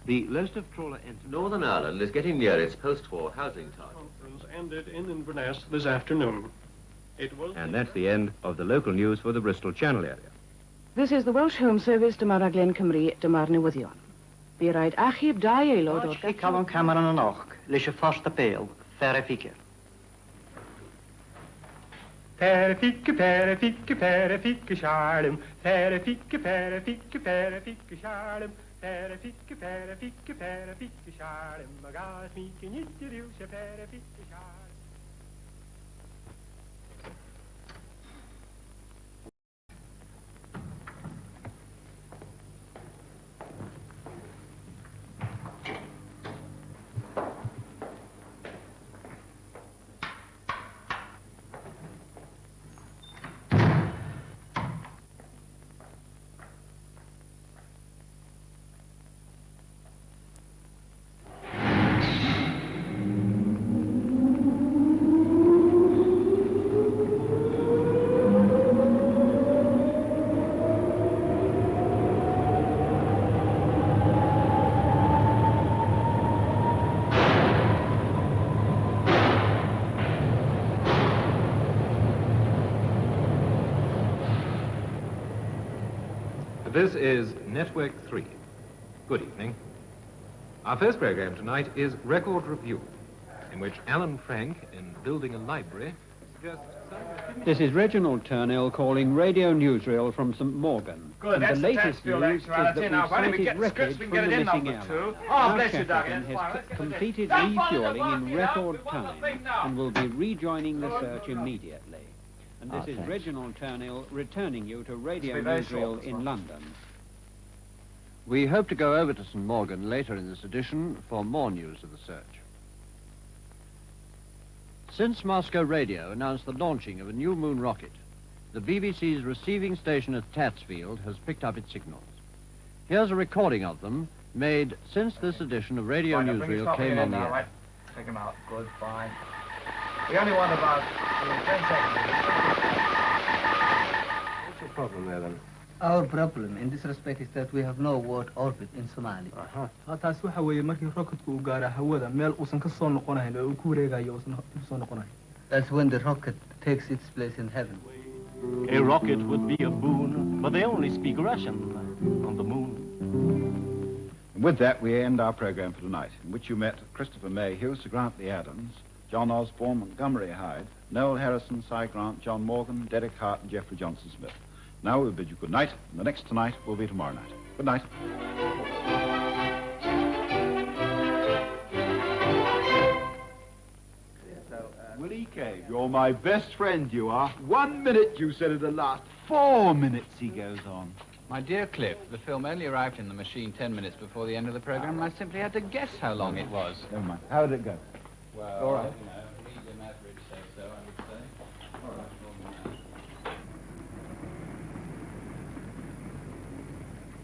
The Lowestoft trawler entered... Northern Ireland is getting near its post-war housing target. Conference ended in Inverness this afternoon. It was... And that's the end of the local news for the Bristol Channel area. This is the Welsh Home Service Dymara Glen Cymru, Dymar Newyddion. Bu raid achub da aelod o'r... Lodge Calon Cameron and Och, Lisha Foster Pale, Ferrifica. Ferrifica, Ferrifica, Ferrifica, Sharlem. Ferrifica, Ferrifica, Ferrifica, Sharlem. Ferrifica, Ferrifica, Ferrifica, Sharlem. Magas mi kinitiriusha, Ferrifica, Sharlem. This is Network 3. Good evening. Our first program tonight is Record Review, in which Alan Frank, in building a library, This is Reginald Turnell calling radio newsreel from St Morgan. Good, And that's the latest field news is that actuality. we've Now, why don't we sighted get the wreckage scripts, we from can the get it in missing number airline. 2. Oh, Now bless you, Doug. Shackleton has completed Don't follow the refueling mark in here, record Alfred. What's the time thing now? and will be rejoining the search immediately. And this is thanks. Reginald Turnell returning you to Radio It's been very short, Newsreel this in one. London. We hope to go over to St Morgan later in this edition for more news of the search. Since Moscow Radio announced the launching of a new moon rocket, the BBC's receiving station at Tatsfield has picked up its signals. Here's a recording of them made since this edition of Radio Fine, now bring your Newsreel stop came here on the now, air. right? Take him out. Good, fine. We only want about 10 seconds. What's your problem there, then? Our problem in this respect is that we have no word orbit in Somali. taas waxa weeye markii rocketku uu gaaro hawada meel uusan ka soo noqonayn oo uu ku wareegayo uusan dib soo noqonayn. That's when the rocket takes its place in heaven. A rocket would be a boon, but they only speak Russian on the moon. And with that, we end our program for tonight, in which you met Christopher Mayhew, Sir Grantley Adams, John Osborne, Montgomery Hyde, Noel Harrison, Cy Grant, John Morgan, Derek Hart, and Geoffrey Johnson Smith. Now we'll bid you good night, and the next tonight will be tomorrow night. Good night. Willie Cave, you're my best friend, you are. 1 minute, you said at the last. 4 minutes, he goes on. My dear Cliff, the film only arrived in the machine 10 minutes before the end of the program, and I simply had to guess how long it was. Never mind. How did it go? Well, All right. you know, medium average, so I would say. All right.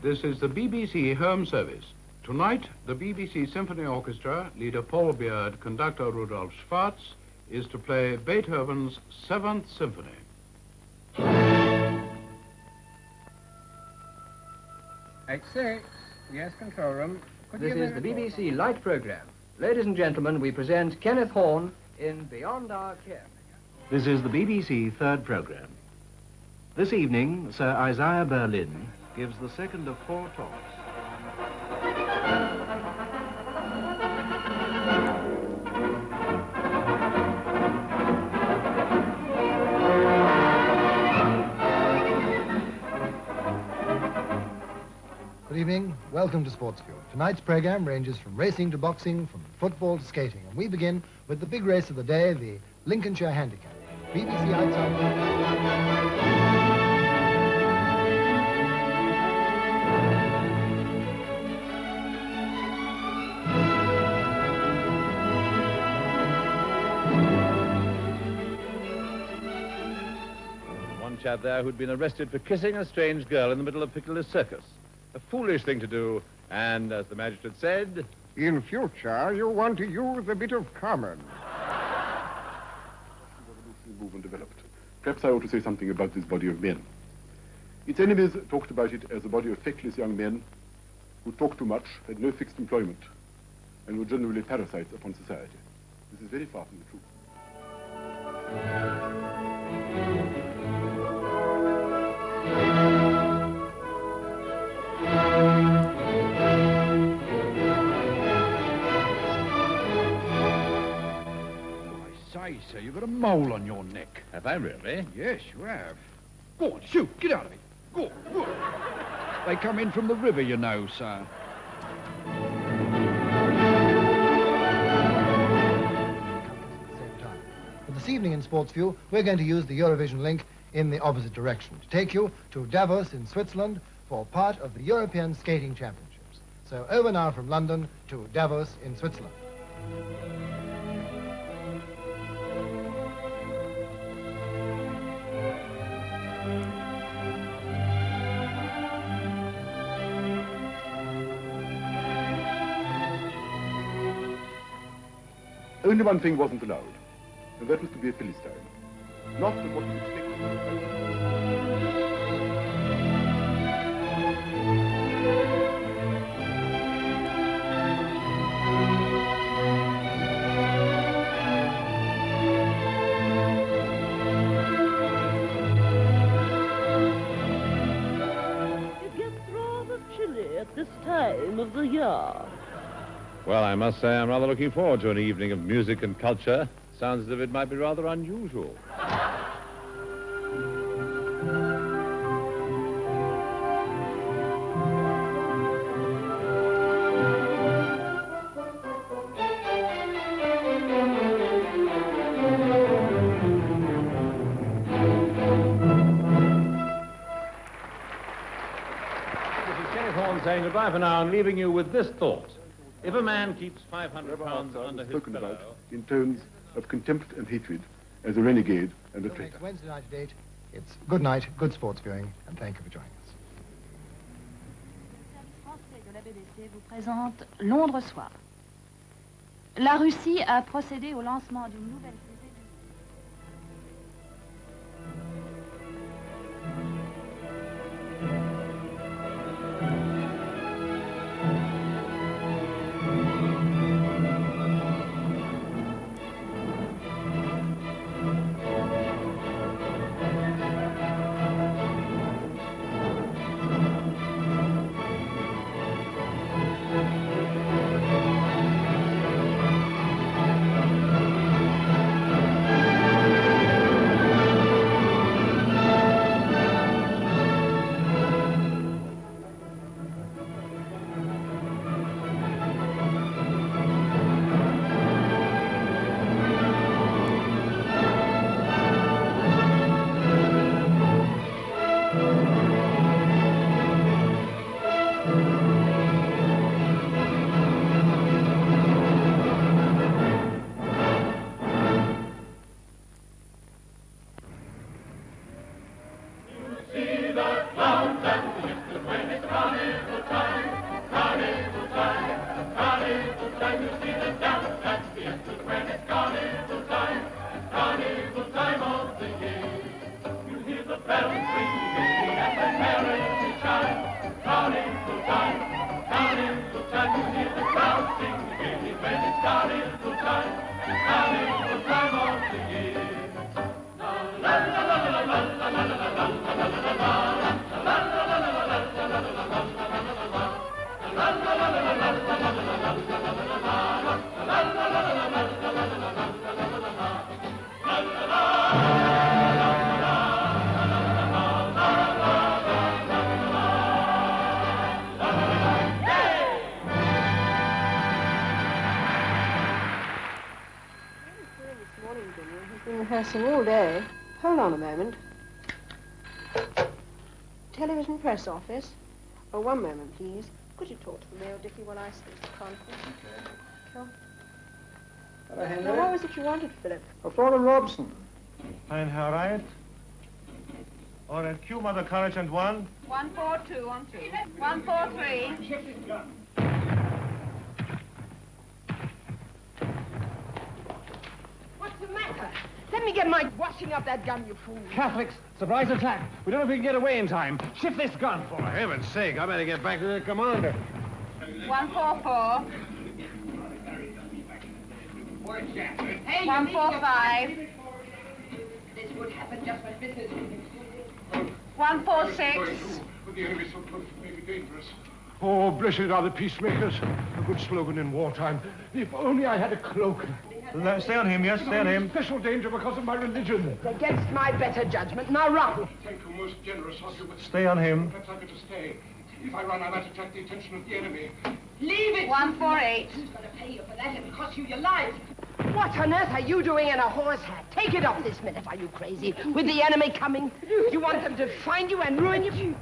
This is the BBC Home Service. Tonight, the BBC Symphony Orchestra, leader Paul Beard, conductor Rudolf Schwartz, is to play Beethoven's 7th Symphony. X6, yes, control room. Could This you is the give me a BBC Light Programme. Ladies and gentlemen, we present Kenneth Horne in Beyond Our Care. This is the BBC third programme. This evening, Sir Isaiah Berlin gives the second of 4 talks. Good evening. Welcome to Sportsview. Tonight's program ranges from racing to boxing, from football to skating. And we begin with the big race of the day, the Lincolnshire Handicap. BBC outside. One chap there who'd been arrested for kissing a strange girl in the middle of Piccadilly Circus. A foolish thing to do, and as the magistrate said... In future, you want to use a bit of common. Movement developed. Perhaps I ought to say something about this body of men. Its enemies talked about it as a body of feckless young men who talked too much, had no fixed employment, and were generally parasites upon society. This is very far from the truth. Say, sir, you've got a mole on your neck. Have I really? Yes, you have. Go on, shoot. Get out of it. Go on, go on. They come in from the river, you know, sir. But this evening in Sportsview, we're going to use the Eurovision link in the opposite direction to take you to Davos in Switzerland for part of the European Skating Championships. So over now from London to Davos in Switzerland. Only one thing wasn't allowed, and that was to be a Philistine. Not that what was expected. It gets rather chilly at this time of the year. Well, I must say I'm rather looking forward to an evening of music and culture. Sounds as if it might be rather unusual. saying goodbye for now and leaving you with this thought. If a man keeps 500 pounds under his spoken pillow... about in terms of contempt and hatred as a renegade and a Till traitor. next Wednesday night at 8. It's good night, good sports viewing, and thank you for joining us. Le service français de la BBC vous présente Londres soir. La Russie a procédé au lancement d'une nouvelle fusée. Rehearsing all day. Hold on a moment. Television press office. Oh, one moment, please. Could you talk to the mail, Dickie, while I speak to the conference? Sure. Hello, Henry. Now, what was it you wanted, Philip? Flora Robson. And her right. All right, cue Mother Courage and 1. 142 on 2. 143. What's the matter? Let me get my washing up that gun, you fool. Catholics, surprise attack. We don't know if we can get away in time. Shift this gun. For heaven's sake, I better get back to the commander. 144. Hey, 145. This would happen just when business. 146. The enemy so close may be dangerous. Oh, blessed are the peacemakers. A good slogan in wartime. If only I had a cloak. Stay on him, yes, stay on him. Special danger because of my religion. It's against my better judgment. Now run. Thank you, most generous of you, but... Stay on him. Perhaps I better stay. If I run, I might attract the attention of the enemy. Leave it. 148. Who's going to pay you for that? It'll cost you your life. What on earth are you doing in a horse hat? Take it off this minute. Are you crazy? With the enemy coming? You want them to find you and ruin you?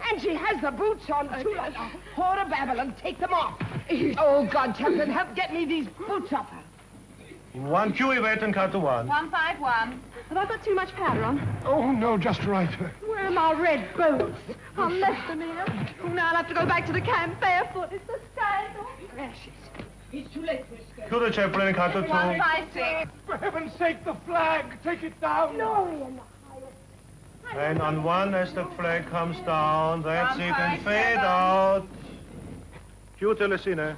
And she has the boots on, too, like a whore of Babylon. Take them off. Oh, God, Captain, help get me these boots off her. 1 QE wait and cut to 1. 151. Have I got too much powder on? Oh, no, just right. Where are my red boots? I left them here. Oh, now I'll have to go back to the camp barefoot. It's a scandal. Precious. It's too late for a scandal. To the chaplain and cut to 2. 156. For heaven's sake, the flag! Take it down! Glory in the highest. And on 1 as the flag comes down, that's it, and fade out. Cue Telecine.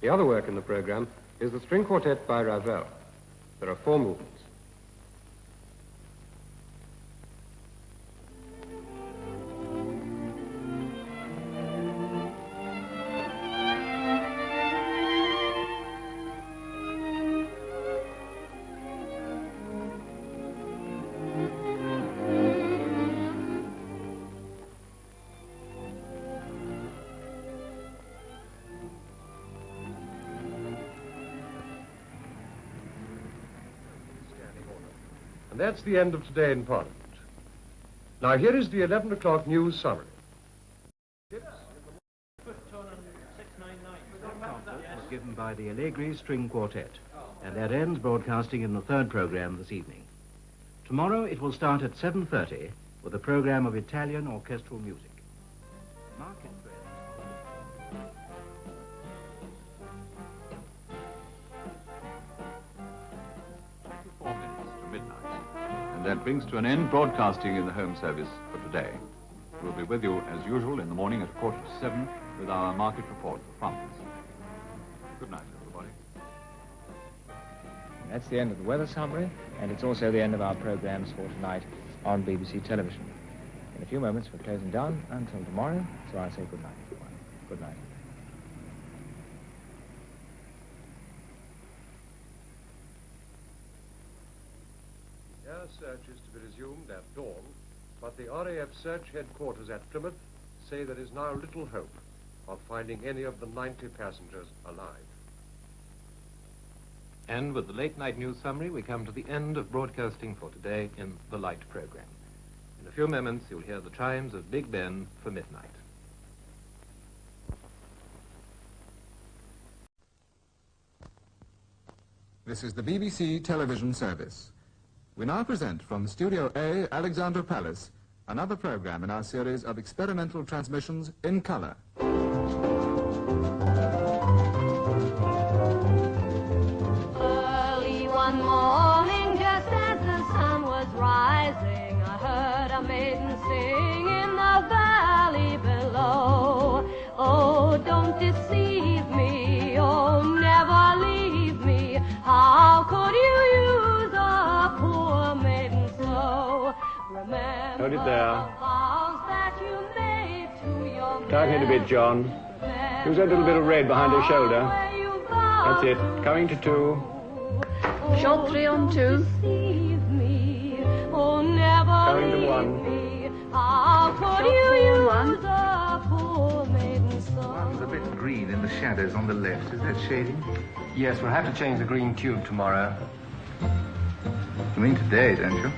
The other work in the program is the string quartet by Ravel. There are 4 movements. And that's the end of Today in Parliament. Now, here is the 11 o'clock news summary. Was given by the Allegri String Quartet, and that ends broadcasting in the 3rd program this evening. Tomorrow it will start at 7:30 with a program of Italian orchestral music. Market trends. 24 minutes to midnight. And that brings to an end broadcasting in the home service for today. We'll be with you as usual in the morning at 6:45 with our market report for France. Good night, everybody. That's the end of the weather summary, and it's also the end of our programs for tonight on BBC television. In a few moments, we're closing down until tomorrow, so I say good night, everyone. Good night. The air search is to be resumed at dawn, but the RAF search headquarters at Plymouth say there is now little hope of finding any of the 90 passengers alive. And with the late night news summary, we come to the end of broadcasting for today in the Light program. In a few moments, you'll hear the chimes of Big Ben for midnight. This is the BBC television service. We now present from Studio A, Alexandra Palace, another program in our series of experimental transmissions in colour. Early one morning, just as the sun was rising, I heard a maiden sing in the valley below. Oh, don't deceive me, oh, never leave me. How could you use a poor maiden so? Remember Hold it there. the vows that you made to your Tighten it a bit, John. Use that little bit of red behind her shoulder. That's it. Coming to 2. Short 3 on 2. Oh, never Going to 1. How could you use a poor maiden so? One's a bit green in the shadows on the left. Is that shading? Yes, we'll have to change the green tube tomorrow. You mean today, don't you?